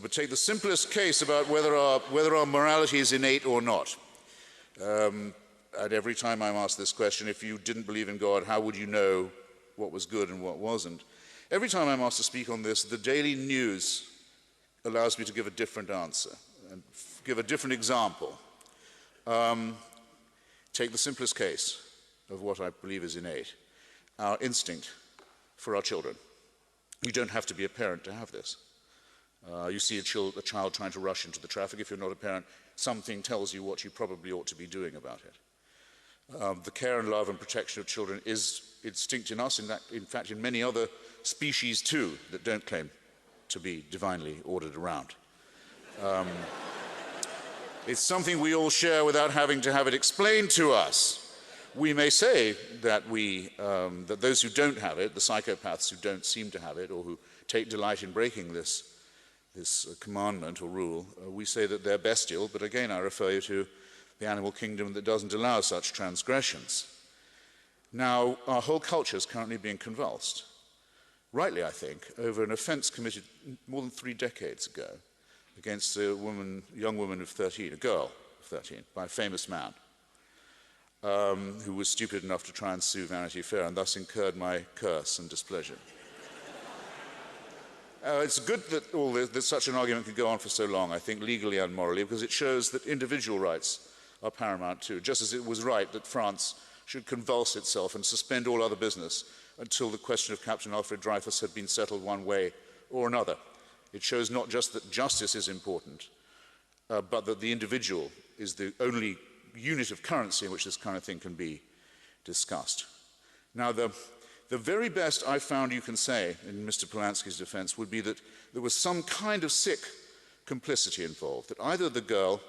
but take the simplest case about whether our morality is innate or not. And every time I'm asked this question, if you didn't believe in God, how would you know what was good and what wasn't? Every time I'm asked to speak on this, the daily news allows me to give a different answer and give a different example. Take the simplest case of what I believe is innate, our instinct for our children. You don't have to be a parent to have this. You see a child trying to rush into the traffic. If you're not a parent, something tells you what you probably ought to be doing about it. The care and love and protection of children is instinct in us, in fact in many other species too that don't claim to be divinely ordered around. It's something we all share without having to have it explained to us. We may say that that those who don't have it, the psychopaths who don't seem to have it or who take delight in breaking this commandment or rule, we say that they're bestial, but again I refer you to the animal kingdom that doesn't allow such transgressions. Now, our whole culture is currently being convulsed, rightly I think, over an offense committed more than 3 decades ago against a young woman of 13, a girl of 13, by a famous man who was stupid enough to try and sue Vanity Fair and thus incurred my curse and displeasure. It's good that such an argument could go on for so long, I think, legally and morally, because it shows that individual rights are paramount too, just as it was right that France should convulse itself and suspend all other business until the question of Captain Alfred Dreyfus had been settled one way or another. It shows not just that justice is important, but that the individual is the only unit of currency in which this kind of thing can be discussed. Now, the very best I found you can say in Mr. Polanski's defense would be that there was some kind of sick complicity involved, that either the girl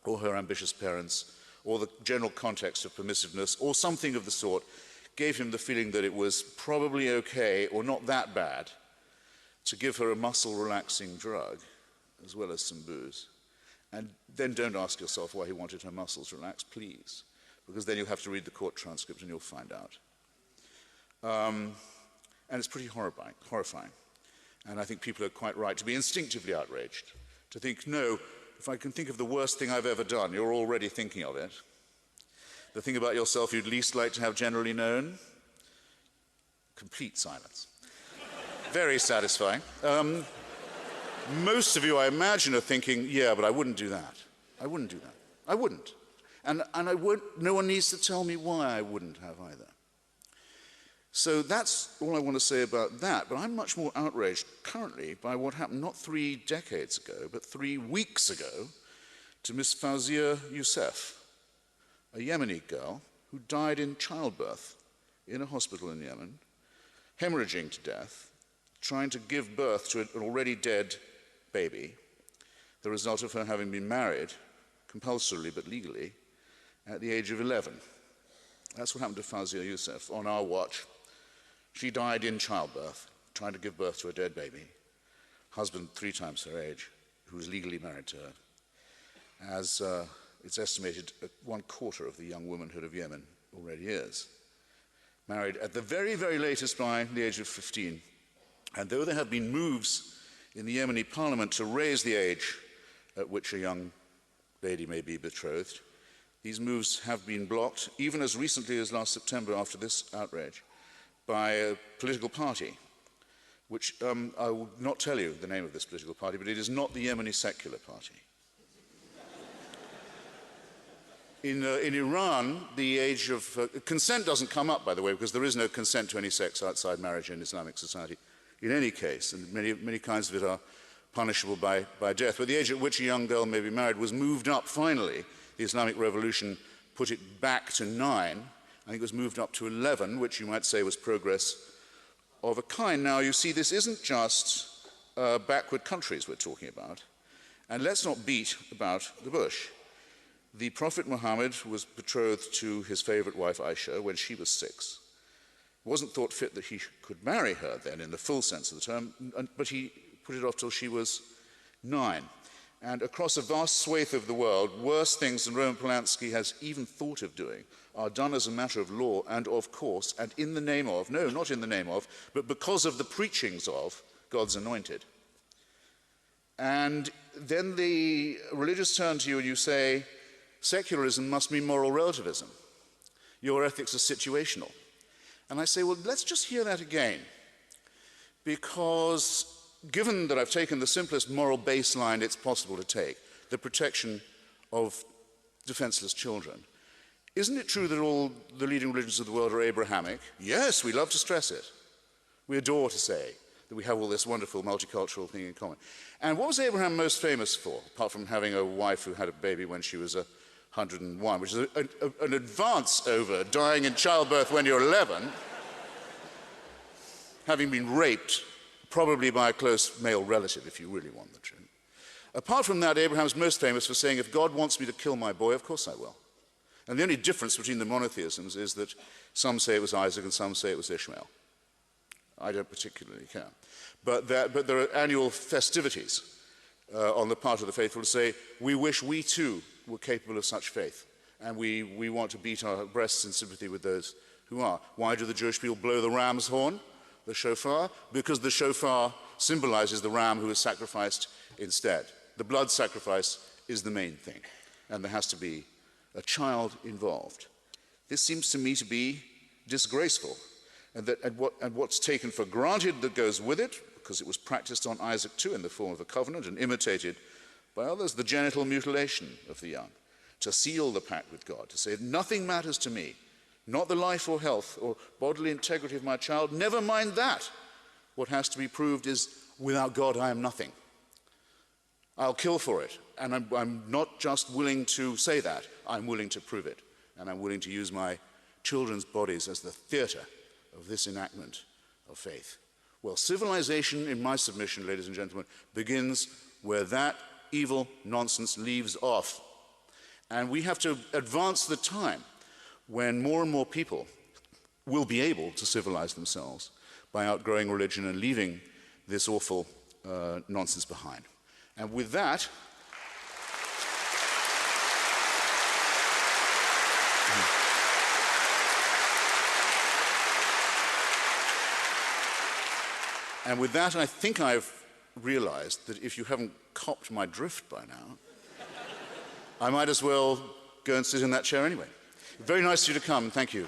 or her ambitious parents or the general context of permissiveness or something of the sort gave him the feeling that it was probably okay or not that bad to give her a muscle-relaxing drug as well as some booze. And then don't ask yourself why he wanted her muscles relaxed, please, because then you'll have to read the court transcript and you'll find out. And it's pretty horrifying. And I think people are quite right to be instinctively outraged, to think, no, if I can think of the worst thing I've ever done, you're already thinking of it. The thing about yourself you'd least like to have generally known, complete silence. Very satisfying. Most of you, I imagine, are thinking, yeah, but I wouldn't do that. I wouldn't do that. I wouldn't. And no one needs to tell me why I wouldn't have either. So that's all I want to say about that, but I'm much more outraged currently by what happened not 3 decades ago, but 3 weeks ago to Miss Fawzia Youssef, a Yemeni girl who died in childbirth in a hospital in Yemen, hemorrhaging to death, trying to give birth to an already dead baby, the result of her having been married, compulsorily but legally, at the age of 11. That's what happened to Fawzia Youssef on our watch. She died in childbirth, trying to give birth to a dead baby. Husband 3 times her age, who was legally married to her. As it's estimated, 1/4 of the young womanhood of Yemen already is. Married at the very, very latest by the age of 15. And though there have been moves in the Yemeni parliament to raise the age at which a young lady may be betrothed, these moves have been blocked, even as recently as last September after this outrage, by a political party, which I will not tell you the name of this political party, but it is not the Yemeni Secular Party. In Iran, the age of consent doesn't come up, by the way, because there is no consent to any sex outside marriage in Islamic society. In any case, and many kinds of it are punishable by death. But the age at which a young girl may be married was moved up finally. The Islamic Revolution put it back to 9. I think it was moved up to 11, which you might say was progress of a kind. Now, you see, this isn't just backward countries we're talking about. And let's not beat about the bush. The Prophet Muhammad was betrothed to his favorite wife, Aisha, when she was 6. It wasn't thought fit that he could marry her then in the full sense of the term, but he put it off till she was 9. And across a vast swathe of the world, worse things than Roman Polanski has even thought of doing are done as a matter of law and of course, and in the name of, no, not in the name of, but because of the preachings of God's anointed. And then the religious turn to you and you say, secularism must mean moral relativism. Your ethics are situational. And I say, well, let's just hear that again. Because given that I've taken the simplest moral baseline it's possible to take, the protection of defenseless children, isn't it true that all the leading religions of the world are Abrahamic? Yes, we love to stress it. We adore to say that we have all this wonderful multicultural thing in common. And what was Abraham most famous for, apart from having a wife who had a baby when she was 101, which is an advance over dying in childbirth when you're 11, having been raped, probably by a close male relative, if you really want the truth. Apart from that, Abraham's most famous for saying, if God wants me to kill my boy, of course I will. And the only difference between the monotheisms is that some say it was Isaac and some say it was Ishmael. I don't particularly care. But there are annual festivities on the part of the faithful to say, we wish we too were capable of such faith. And we want to beat our breasts in sympathy with those who are. Why do the Jewish people blow the ram's horn, the shofar? Because the shofar symbolizes the ram who is sacrificed instead. The blood sacrifice is the main thing. And there has to be a child involved. This seems to me to be disgraceful. And what's taken for granted that goes with it, because it was practiced on Isaac too in the form of a covenant and imitated by others, the genital mutilation of the young, to seal the pact with God, to say, nothing matters to me, not the life or health or bodily integrity of my child, never mind that. What has to be proved is, without God I am nothing. I'll kill for it. And I'm not just willing to say that, I'm willing to prove it. And I'm willing to use my children's bodies as the theater of this enactment of faith. Well, civilization, in my submission, ladies and gentlemen, begins where that evil nonsense leaves off. And we have to advance the time when more and more people will be able to civilize themselves by outgrowing religion and leaving this awful nonsense behind. And with that, I think I've realized that if you haven't copped my drift by now, I might as well go and sit in that chair anyway. Very nice of you to come. Thank you.